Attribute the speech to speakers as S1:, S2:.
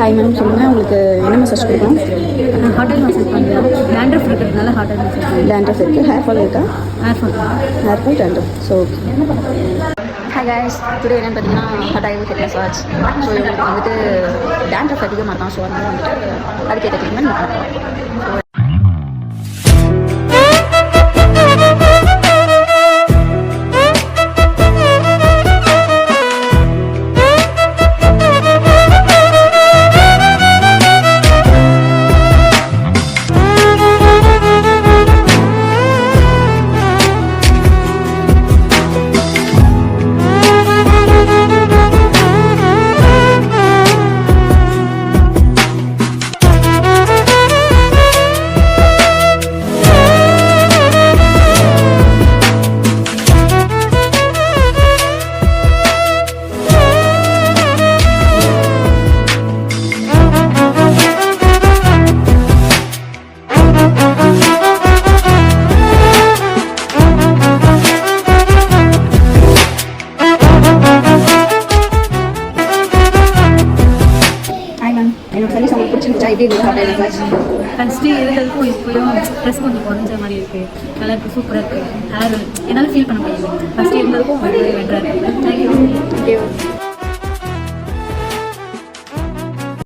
S1: Hi ma'am, சொல்லுங்கள் உங்களுக்கு என்ன மசாஜ் கொடுக்கலாம்?
S2: ஹோட்டல் மசாஜ் பண்ணலாம். டேண்ட்ரஃப் இருக்கிறதுனால ஹோட்டல் மசாஜ்.
S1: டேண்ட்ரஃப் இருக்குது. ஹேர் ஃபால் இருக்கா?
S2: Hair fall
S1: dandruff. So okay. Hi guys, today என்னென்னு பார்த்தீங்கன்னா hot oil head massage. So இவங்களுக்கு வந்துட்டு டேண்ட்ரஃப் அதிகமாக இருக்கான். ஸோ அதனால் வந்துட்டு அதுக்கேற்ற ட்ரீட்மெண்ட் பண்ணலாம்.
S2: ஃபஸ்ட்டு இருந்ததுக்கும் இப்போயும் ட்ரெஸ் கொஞ்சம் குறைஞ்ச மாதிரி இருக்குது. கலருக்கு சூப்பராக இருக்குது. ஹேர் என்னால் ஃபீல் பண்ண முடியுது. ஃபஸ்ட்டு இருந்ததுக்கும் பெட்டராக இருக்குது. தேங்க்யூ.